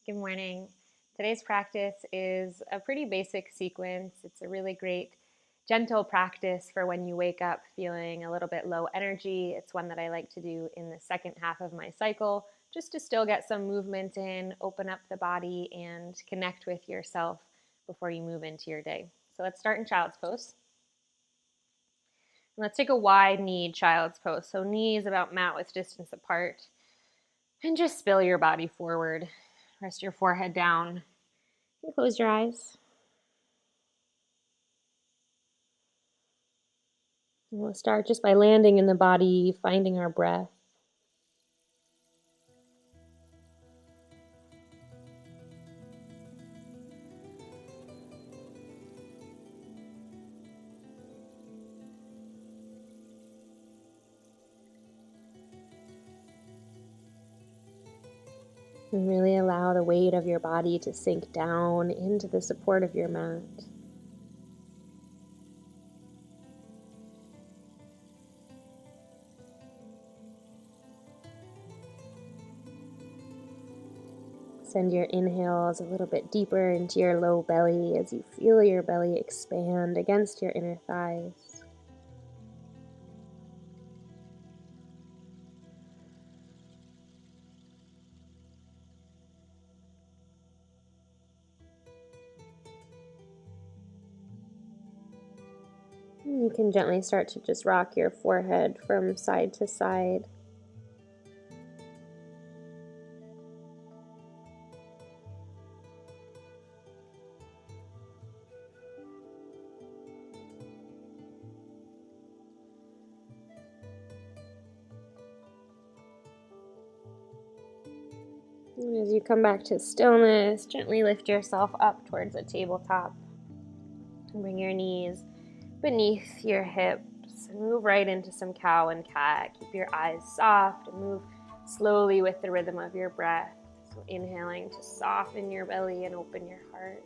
Good morning. Today's practice is a pretty basic sequence. It's a really great, gentle practice for when you wake up feeling a little bit low energy. It's one that I like to do in the second half of my cycle, just to still get some movement in, open up the body, and connect with yourself before you move into your day. So let's start in child's pose. Let's take a wide kneed child's pose. So knees about mat width distance apart. And just spill your body forward. Rest your forehead down. And close your eyes. And we'll start just by landing in the body, finding our breath. And really allow the weight of your body to sink down into the support of your mat. Send your inhales a little bit deeper into your low belly as you feel your belly expand against your inner thighs. You can gently start to just rock your forehead from side to side. And as you come back to stillness, gently lift yourself up towards the tabletop. And bring your knees beneath your hips and move right into some cow and cat. Keep your eyes soft and move slowly with the rhythm of your breath. So inhaling to soften your belly and open your heart.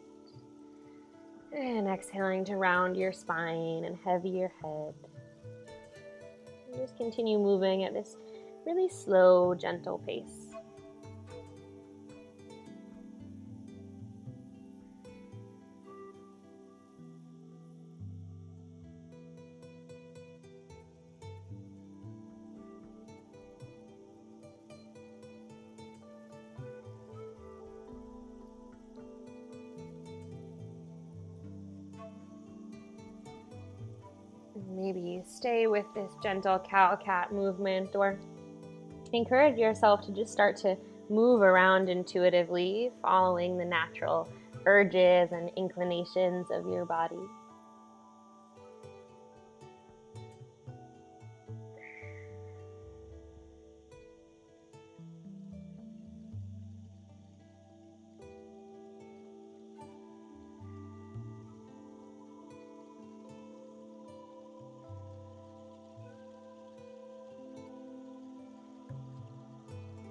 And exhaling to round your spine and heavy your head. And just continue moving at this really slow, gentle pace. Maybe stay with this gentle cow-cat movement, or encourage yourself to just start to move around intuitively, following the natural urges and inclinations of your body.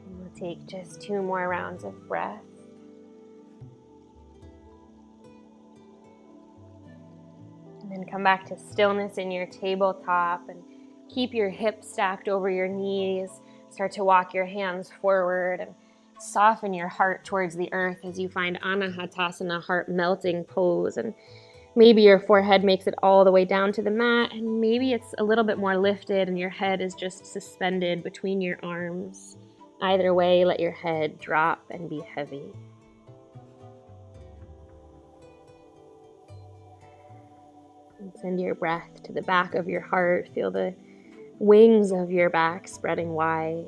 We'll take just 2 more rounds of breath. And then come back to stillness in your tabletop and keep your hips stacked over your knees. Start to walk your hands forward and soften your heart towards the earth as you find Anahatasana, heart melting pose. And maybe your forehead makes it all the way down to the mat, and maybe it's a little bit more lifted and your head is just suspended between your arms. Either way, let your head drop and be heavy. And send your breath to the back of your heart. Feel the wings of your back spreading wide.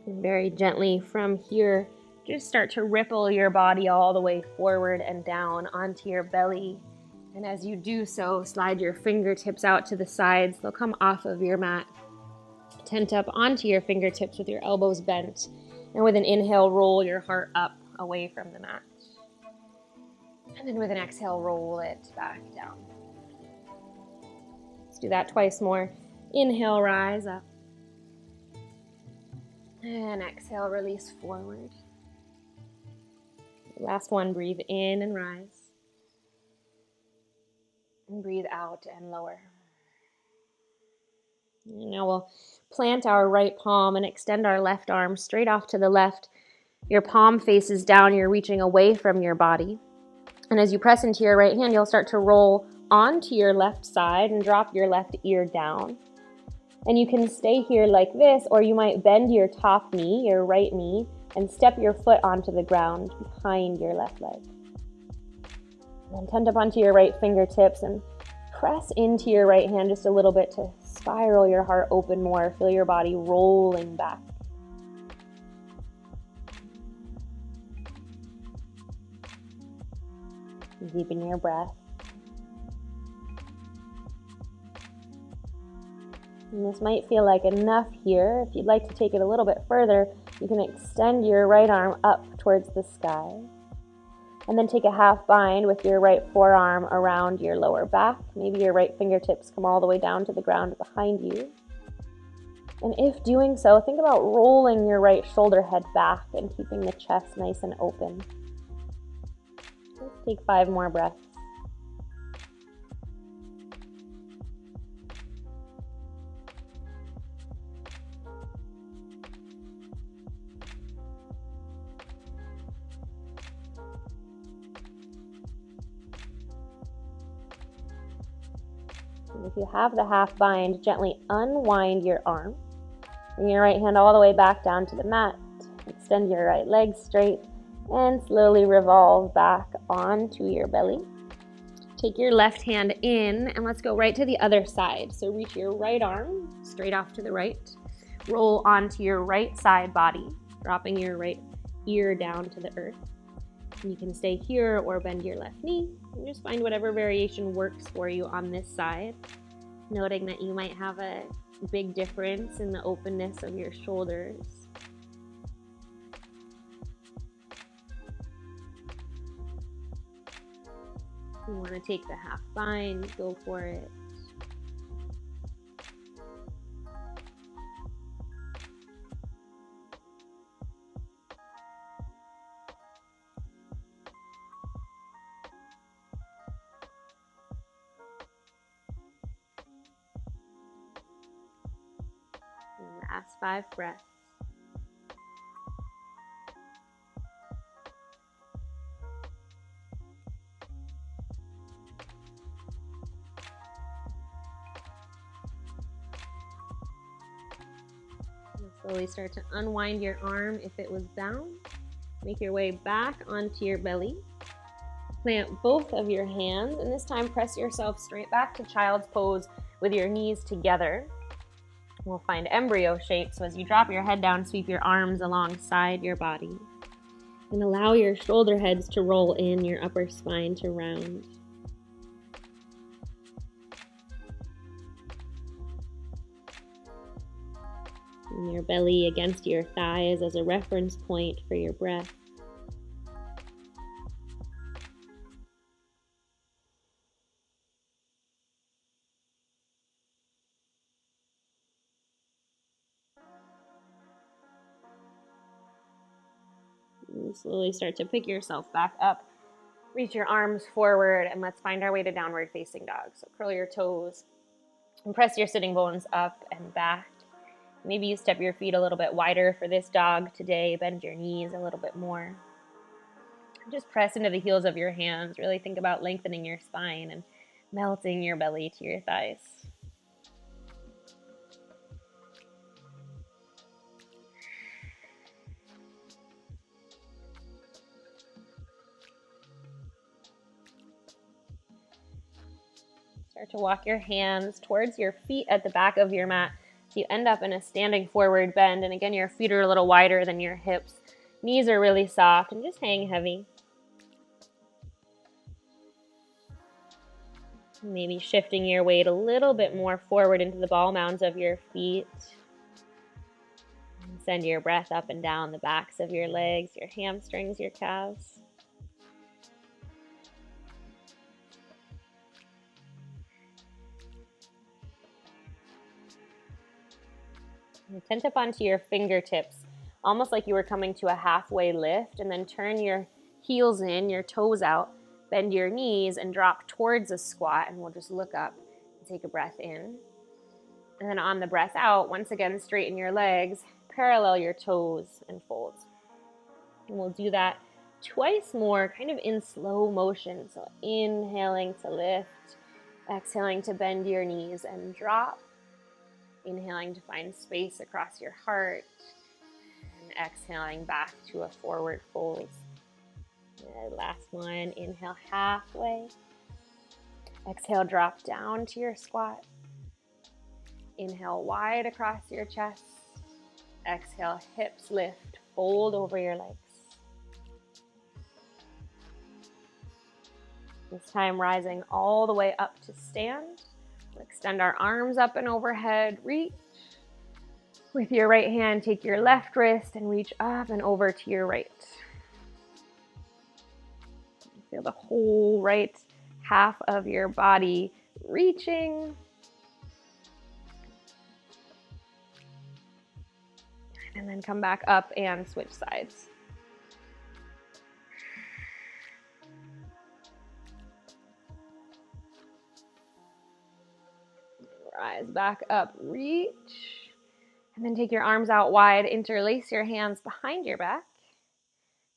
And very gently from here, just start to ripple your body all the way forward and down onto your belly. And as you do so, slide your fingertips out to the sides. They'll come off of your mat. Tent up onto your fingertips with your elbows bent. And with an inhale, roll your heart up away from the mat. And then with an exhale, roll it back down. Let's do that twice more. Inhale, rise up. And exhale, release forward. Last one, breathe in and rise. And breathe out and lower. And now we'll plant our right palm and extend our left arm straight off to the left. Your palm faces down, you're reaching away from your body. And as you press into your right hand, you'll start to roll onto your left side and drop your left ear down. And you can stay here like this, or you might bend your top knee, your right knee, and step your foot onto the ground behind your left leg. And then tent up onto your right fingertips and press into your right hand just a little bit to spiral your heart open more. Feel your body rolling back. Deepen your breath. And this might feel like enough here. If you'd like to take it a little bit further, you can extend your right arm up towards the sky. And then take a half bind with your right forearm around your lower back. Maybe your right fingertips come all the way down to the ground behind you. And if doing so, think about rolling your right shoulder head back and keeping the chest nice and open. Let's take 5 more breaths. And if you have the half bind, gently unwind your arm. Bring your right hand all the way back down to the mat. Extend your right leg straight and slowly revolve back onto your belly. Take your left hand in and let's go right to the other side. So reach your right arm straight off to the right. Roll onto your right side body, dropping your right ear down to the earth. And you can stay here or bend your left knee. And just find whatever variation works for you on this side. Noting that you might have a big difference in the openness of your shoulders. If you want to take the half bind, go for it. Last 5 breaths. And slowly start to unwind your arm if it was bound. Make your way back onto your belly. Plant both of your hands, and this time press yourself straight back to child's pose with your knees together. We'll find embryo shape, so as you drop your head down, sweep your arms alongside your body. And allow your shoulder heads to roll in, your upper spine to round. And your belly against your thighs as a reference point for your breath. And slowly start to pick yourself back up. Reach your arms forward and let's find our way to downward facing dog. So curl your toes and press your sitting bones up and back. Maybe you step your feet a little bit wider for this dog today. Bend your knees a little bit more. Just press into the heels of your hands. Really think about lengthening your spine and melting your belly to your thighs. Start to walk your hands towards your feet at the back of your mat. So you end up in a standing forward bend. And again, your feet are a little wider than your hips. Knees are really soft and just hang heavy. Maybe shifting your weight a little bit more forward into the ball mounds of your feet. And send your breath up and down the backs of your legs, your hamstrings, your calves. Tent up onto your fingertips, almost like you were coming to a halfway lift, and then turn your heels in, your toes out, Bend your knees and drop towards a squat, and we'll just look up and take a breath in. And then on the breath out, once again, straighten your legs, parallel your toes, and fold. And we'll do that twice more, kind of in slow motion. So inhaling to lift, exhaling to bend your knees and drop. Inhaling to find space across your heart, and exhaling back to a forward fold. Last one, inhale halfway. Exhale, drop down to your squat. Inhale wide across your chest. Exhale, hips lift, fold over your legs. This time rising all the way up to stand. We'll extend our arms up and overhead, reach. With your right hand, take your left wrist and reach up and over to your right. Feel the whole right half of your body reaching. And then come back up and switch sides. Rise back up, reach. And then take your arms out wide, interlace your hands behind your back.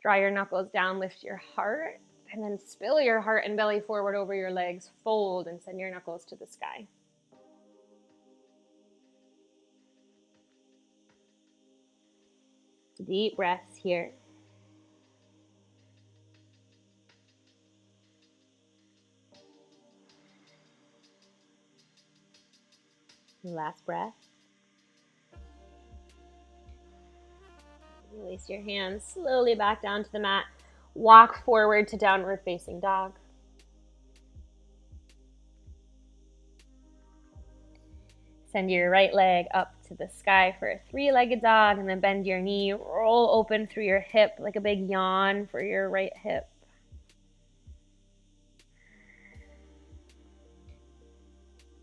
Draw your knuckles down, lift your heart, and then spill your heart and belly forward over your legs, fold, and send your knuckles to the sky. Deep breaths here. Last breath. Release your hands slowly back down to the mat. Walk forward to downward facing dog. Send your right leg up to the sky for a three-legged dog, and then bend your knee. Roll open through your hip like a big yawn for your right hip.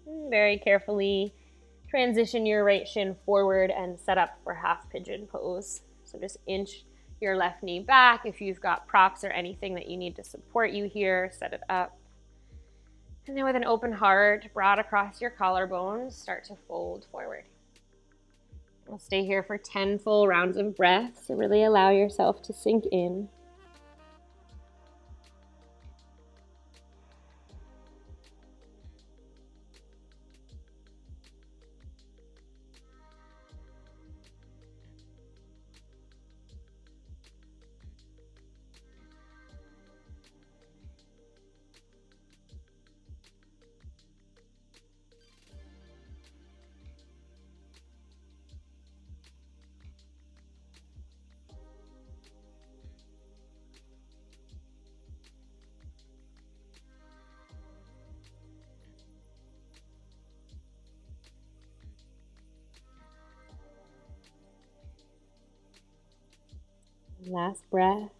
And very carefully transition your right shin forward and set up for half pigeon pose. So just inch your left knee back. If you've got props or anything that you need to support you here, set it up. And then with an open heart, broad across your collarbones, start to fold forward. We'll stay here for 10 full rounds of breath, so really allow yourself to sink in. Last breath.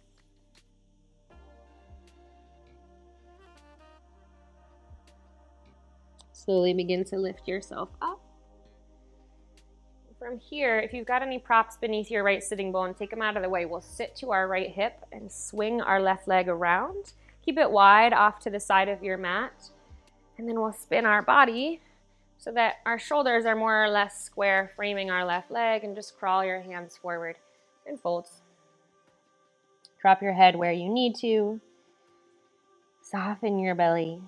Slowly begin to lift yourself up. From here, if you've got any props beneath your right sitting bone, take them out of the way. We'll sit to our right hip and swing our left leg around. Keep it wide off to the side of your mat. And then we'll spin our body so that our shoulders are more or less square, framing our left leg, and just crawl your hands forward and fold. Drop your head where you need to. Soften your belly.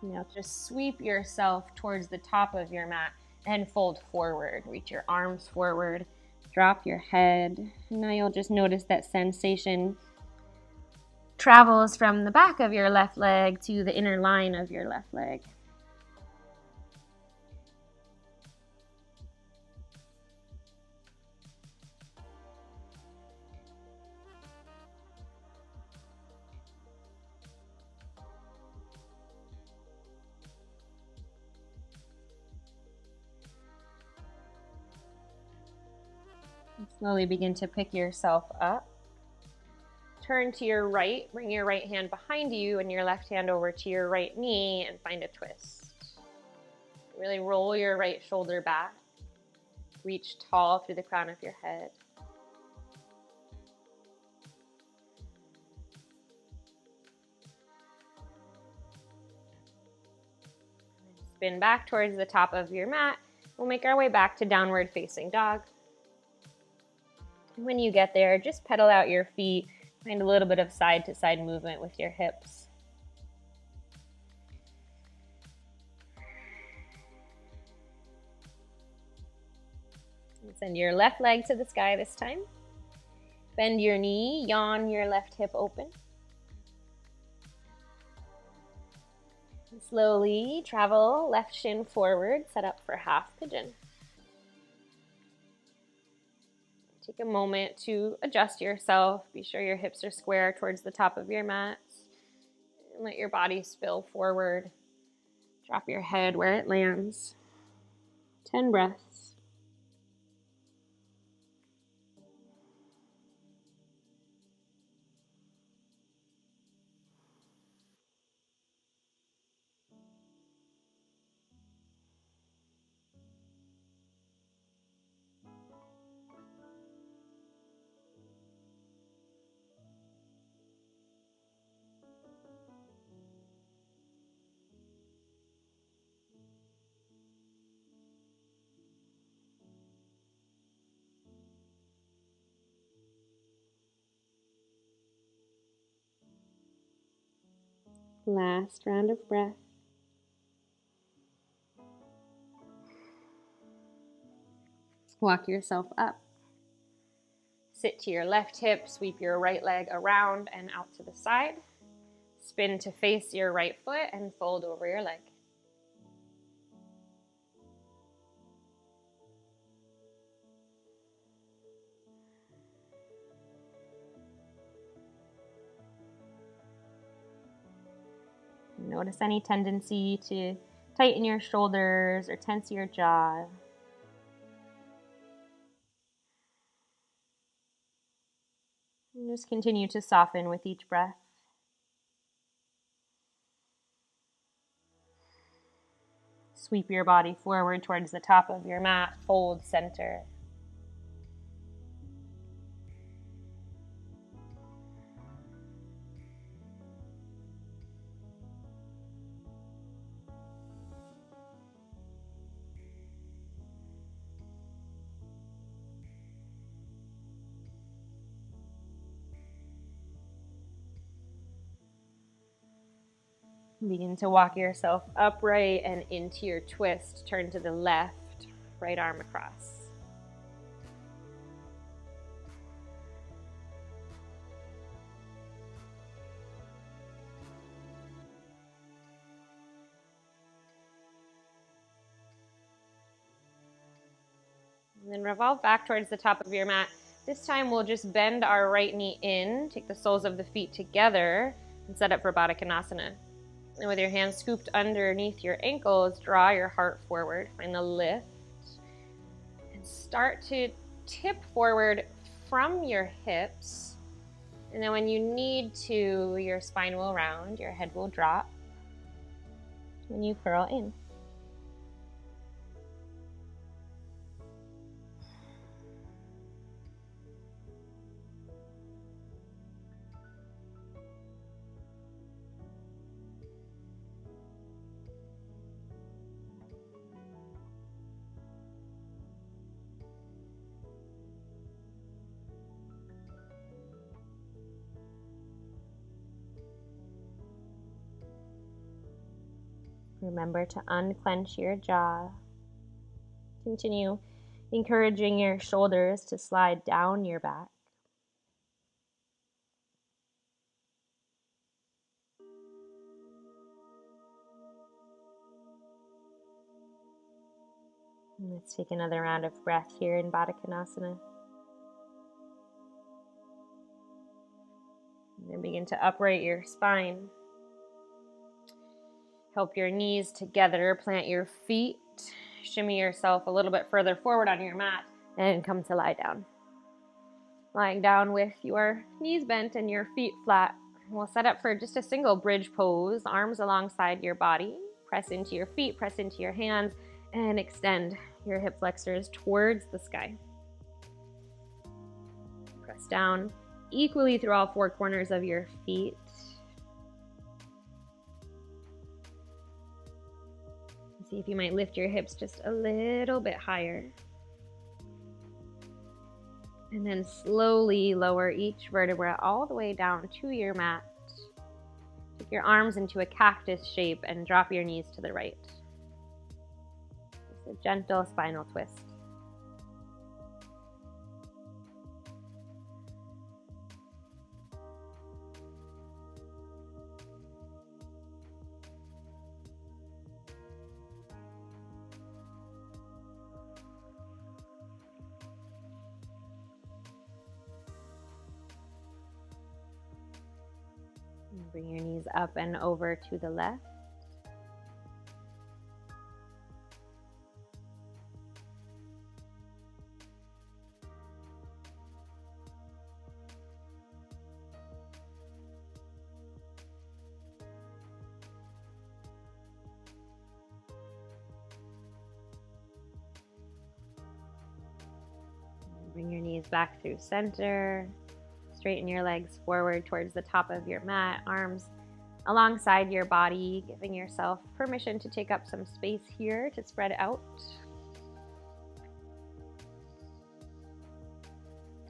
Now just sweep yourself towards the top of your mat and fold forward. Reach your arms forward. Drop your head. Now you'll just notice that sensation travels from the back of your left leg to the inner line of your left leg. Slowly begin to pick yourself up. turn to your right, bring your right hand behind you and your left hand over to your right knee and find a twist. Really roll your right shoulder back. Reach tall through the crown of your head. Spin back towards the top of your mat. We'll make our way back to downward facing dog. When you get there, just pedal out your feet. Find a little bit of side to side movement with your hips. And send your left leg to the sky this time. Bend your knee, yawn your left hip open. And slowly travel left shin forward, set up for half pigeon. Take a moment to adjust yourself. Be sure your hips are square towards the top of your mat. And let your body spill forward. Drop your head where it lands. 10 breaths. Last round of breath. Walk yourself up. Sit to your left hip, sweep your right leg around and out to the side. Spin to face your right foot and fold over your leg. Notice any tendency to tighten your shoulders or tense your jaw. And just continue to soften with each breath. Sweep your body forward towards the top of your mat, fold center. Begin to walk yourself upright and into your twist. Turn to the left, right arm across. And then revolve back towards the top of your mat. This time we'll just bend our right knee in, take the soles of the feet together, and set up for Baddha Konasana. And with your hands scooped underneath your ankles, draw your heart forward. Find the lift. And start to tip forward from your hips. And then when you need to, your spine will round, your head will drop. And you curl in. Remember to unclench your jaw. Continue encouraging your shoulders to slide down your back. And let's take another round of breath here in Baddha Konasana. And then begin to upright your spine. Help your knees together, plant your feet, shimmy yourself a little bit further forward on your mat, and come to lie down. Lying down with your knees bent and your feet flat. We'll set up for just a single bridge pose, arms alongside your body. Press into your feet, press into your hands, and extend your hip flexors towards the sky. Press down equally through all four corners of your feet. See if you might lift your hips just a little bit higher. And then slowly lower each vertebra all the way down to your mat. Take your arms into a cactus shape and drop your knees to the right. Just a gentle spinal twist. Bring your knees up and over to the left. Bring your knees back through center. Straighten your legs forward towards the top of your mat, arms alongside your body, giving yourself permission to take up some space here to spread out.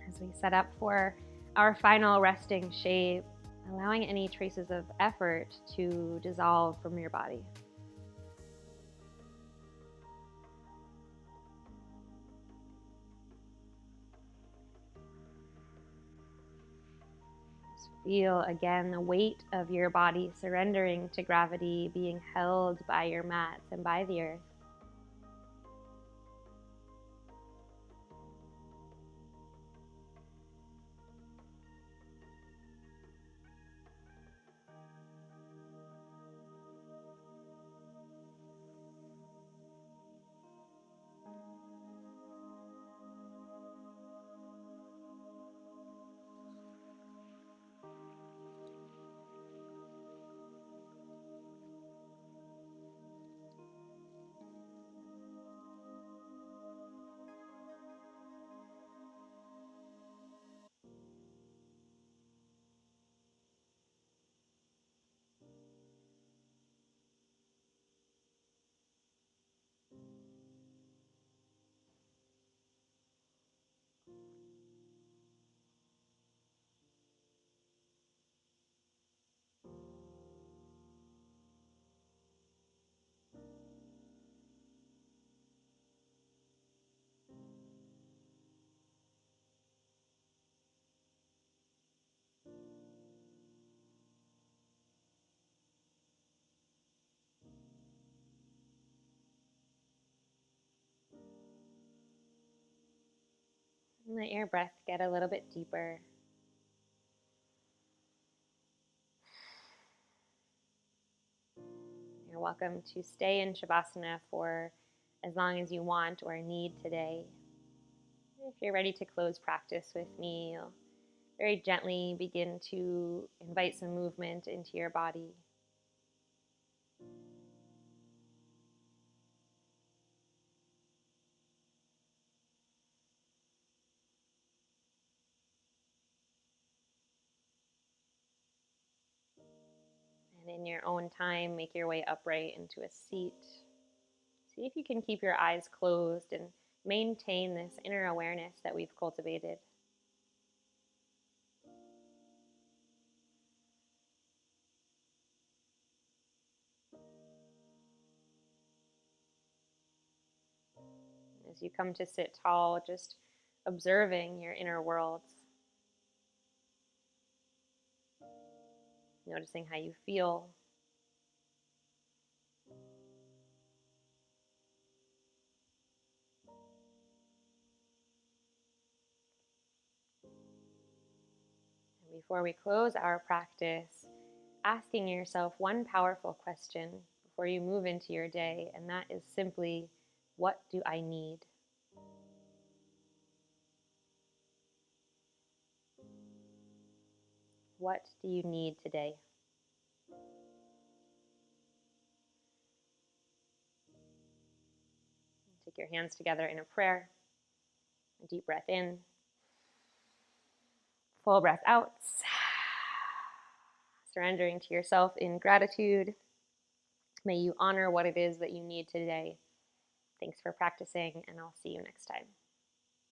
As we set up for our final resting shape, allowing any traces of effort to dissolve from your body. Feel again the weight of your body surrendering to gravity, being held by your mat and by the earth. Let your breath get a little bit deeper. You're welcome to stay in Shavasana for as long as you want or need today. If you're ready to close practice with me, you'll very gently begin to invite some movement into your body. And in your own time, make your way upright into a seat. See if you can keep your eyes closed and maintain this inner awareness that we've cultivated. As you come to sit tall, just observing your inner worlds. Noticing how you feel. And before we close our practice, asking yourself one powerful question before you move into your day, and that is simply, what do I need? What do you need today? Take your hands together in a prayer. A deep breath in. Full breath out. Surrendering to yourself in gratitude. May you honor what it is that you need today. Thanks for practicing, and I'll see you next time.